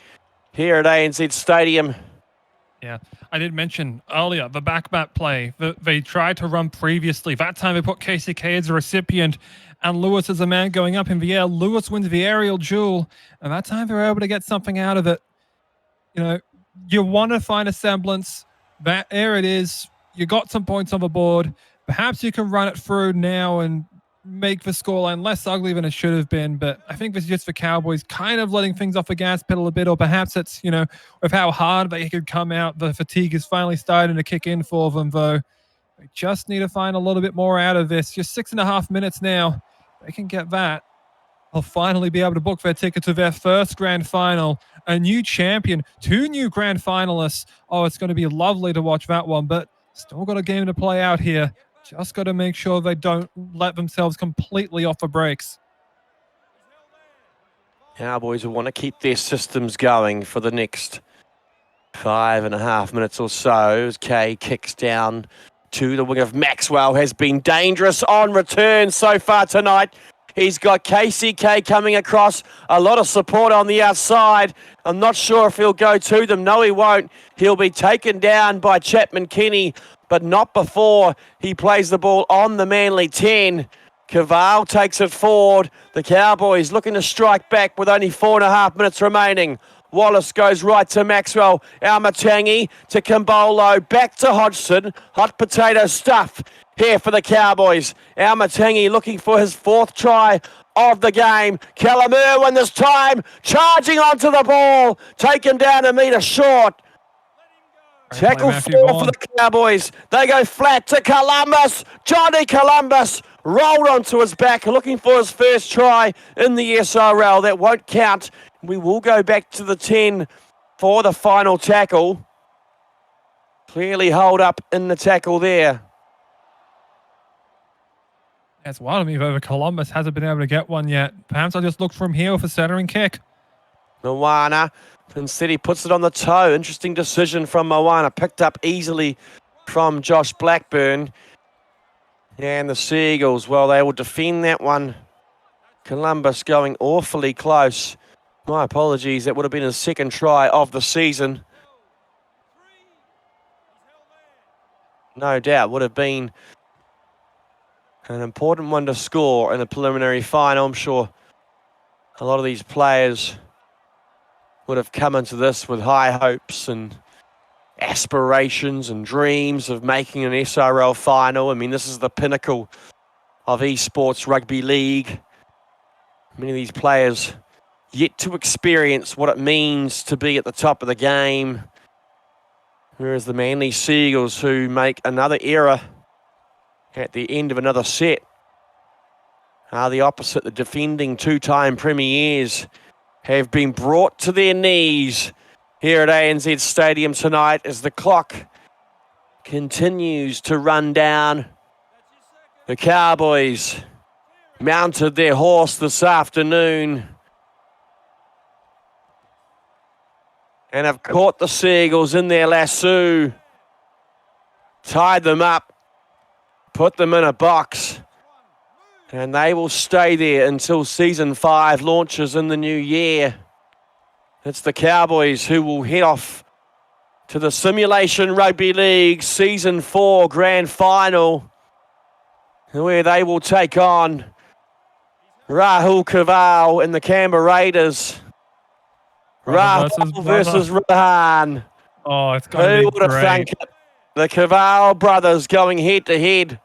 here at ANZ Stadium. Yeah, I did mention earlier the back-back play that they tried to run previously. That time they put KCK as a recipient and Lewis as a man going up in the air. Lewis wins the aerial duel, and that time they were able to get something out of it. You know, you want to find a semblance. There it is. You got some points on the board. Perhaps you can run it through now and make the scoreline less ugly than it should have been. But I think this is just the Cowboys kind of letting things off the gas pedal a bit, or perhaps it's, with how hard they could come out, the fatigue is finally starting to kick in for them, though. They just need to find a little bit more out of this. Just 6.5 minutes now. They can get that. They'll finally be able to book their ticket to their first grand final. A new champion, 2 new grand finalists. Oh, it's going to be lovely to watch that one, but still got a game to play out here. Just got to make sure they don't let themselves completely off the brakes. Cowboys will want to keep their systems going for the next 5.5 minutes or so as Kay kicks down to the wing of Maxwell. Has been dangerous on return so far tonight. He's got KCK coming across. A lot of support on the outside. I'm not sure if he'll go to them. No, he won't. He'll be taken down by Chapman Kenny, but not before he plays the ball on the Manly 10. Cavale takes it forward. The Cowboys looking to strike back with only 4.5 minutes remaining. Wallace goes right to Maxwell. Matangi to Kimbolo. Back to Hodgson. Hot potato stuff here for the Cowboys. Matangi looking for his 4th try of the game. Callum Irwin this time charging onto the ball. Taken down a metre short. Tackle 4 for the Cowboys. They go flat to Columbus. Johnny Columbus rolled onto his back, looking for his first try in the SRL. That won't count. We will go back to the 10 for the final tackle. Clearly hold up in the tackle there. That's wild of me, though. Columbus hasn't been able to get one yet. Perhaps I'll just look from here with a centering kick. Moana. Instead, he puts it on the toe. Interesting decision from Moana. Picked up easily from Josh Blackburn. And the Seagulls, well, they will defend that one. Columbus going awfully close. My apologies. That would have been his 2nd try of the season. No doubt would have been an important one to score in the preliminary final. I'm sure a lot of these players would have come into this with high hopes and aspirations and dreams of making an SRL final. I mean, this is the pinnacle of eSports Rugby League. Many of these players yet to experience what it means to be at the top of the game. Whereas the Manly Seagulls, who make another error at the end of another set, are the opposite. The defending 2-time premiers have been brought to their knees here at ANZ Stadium tonight as the clock continues to run down. The Cowboys mounted their horse this afternoon and have caught the Seagulls in their lasso, tied them up, put them in a box, and they will stay there until Season 5 launches in the new year. It's the Cowboys who will head off to the Simulation Rugby League Season 4 Grand Final, where they will take on Rahul Kaval and the Canberra Raiders. Rahul versus Rohan. Oh, it's going to be Who would have great. thunk it? The Kaval brothers going head to head.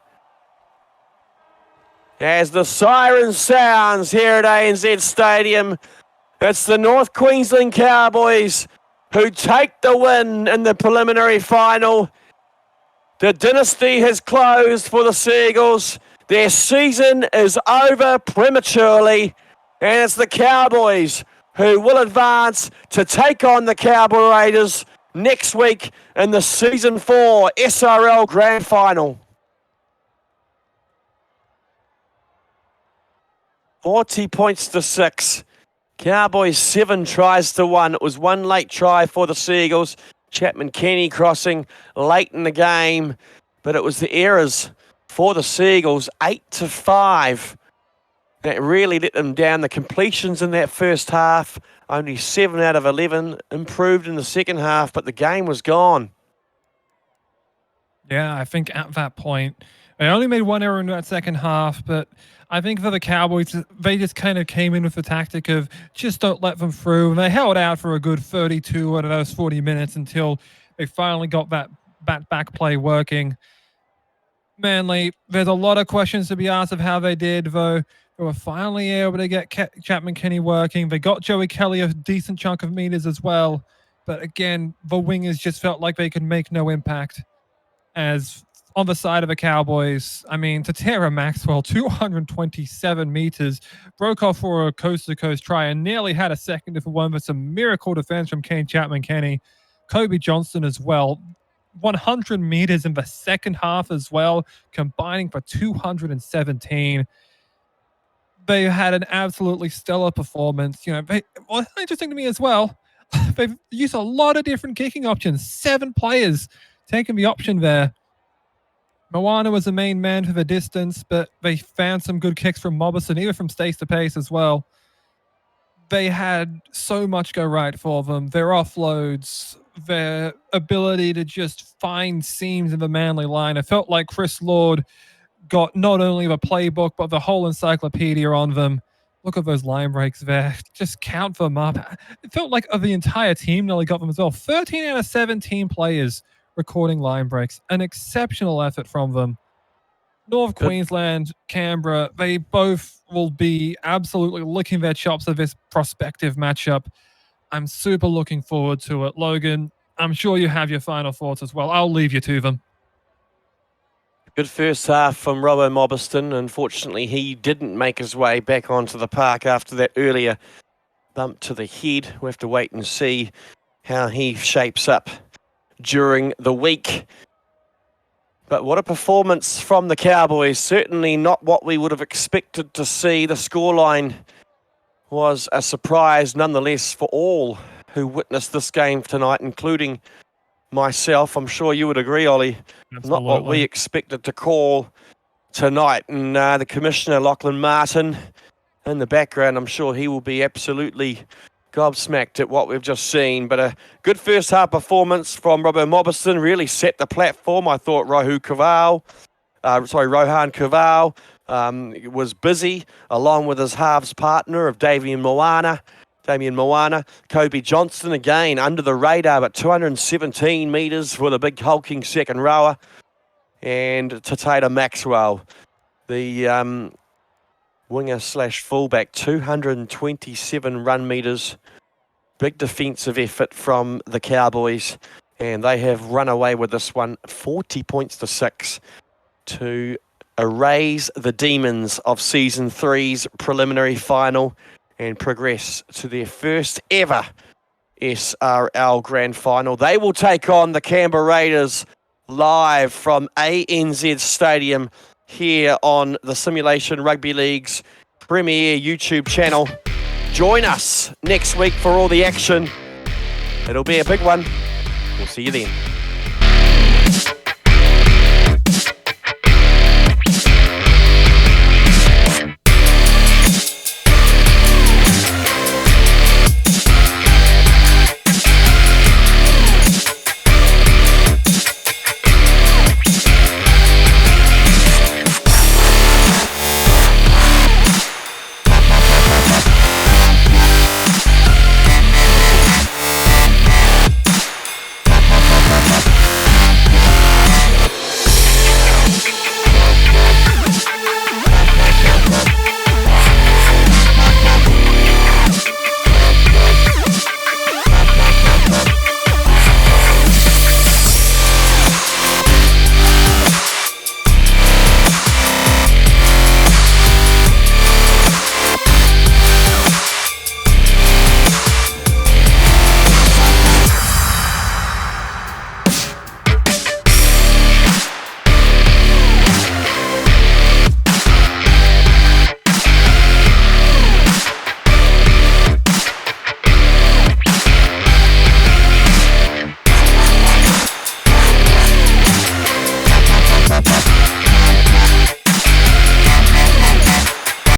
As the siren sounds here at ANZ Stadium, it's the North Queensland Cowboys who take the win in the preliminary final. The dynasty has closed for the Seagulls. Their season is over prematurely, and it's the Cowboys who will advance to take on the Cowboy Raiders next week in the Season 4 SRL Grand Final. 40 points to 6. Cowboys 7 tries to 1. It was one late try for the Seagulls. Chapman Kenny crossing late in the game, but it was the errors for the Seagulls, 8-5. That really let them down. The completions in that first half, only 7 out of 11, improved in the second half, but the game was gone. Yeah, I think at that point, they only made one error in that second half, but I think for the Cowboys, they just kind of came in with the tactic of just don't let them through. And they held out for a good 32 out of those 40 minutes until they finally got that back play working. Manly, there's a lot of questions to be asked of how they did, though. They were finally able to get Chapman Kenny working. They got Joey Kelly a decent chunk of meters as well. But again, the wingers just felt like they could make no impact. As on the side of the Cowboys, I mean, Tatera Maxwell, 227 meters, broke off for a coast-to-coast try and nearly had a second if it weren't for some miracle defense from Kane Chapman Kenny. Kobe Johnston as well, 100 meters in the second half as well, combining for 217. They had an absolutely stellar performance. You know, what's interesting to me as well, they've used a lot of different kicking options. 7 players taking the option there. Moana was the main man for the distance, but they found some good kicks from Mobison, even from space to pace as well. They had so much go right for them. Their offloads, their ability to just find seams in the Manly line. It felt like Chris Lord got not only the playbook, but the whole encyclopedia on them. Look at those line breaks there. Just count them up. It felt like the entire team nearly got them as well. 13 out of 17 players recording line breaks. An exceptional effort from them. North Queensland, Canberra, they both will be absolutely licking their chops of this prospective matchup. I'm super looking forward to it. Logan, I'm sure you have your final thoughts as well. I'll leave you to them. Good first half from Robbo Mobiston. Unfortunately, he didn't make his way back onto the park after that earlier bump to the head. We'll have to wait and see how he shapes up during the week. But what a performance from the Cowboys. Certainly not what we would have expected to see. The scoreline was a surprise nonetheless for all who witnessed this game tonight, including myself. I'm sure you would agree, Ollie. Absolutely. Not what we expected to call tonight. And the Commissioner, Lachlan Martin, in the background, I'm sure he will be absolutely gobsmacked at what we've just seen. But a good first half performance from Robbo Mobiston really set the platform. I thought Rohan Kaval was busy, along with his halves partner of Damian Moana. Kobe Johnston, again, under the radar, but 217 metres for the big hulking second rower. And Tatera Maxwell, the winger slash fullback, 227 run metres. Big defensive effort from the Cowboys. And they have run away with this one, 40 points to 6, to erase the demons of Season 3's preliminary final and progress to their first ever SRL Grand Final. They will take on the Canberra Raiders live from ANZ Stadium here on the Simulation Rugby League's premier YouTube channel. Join us next week for all the action. It'll be a big one. We'll see you then.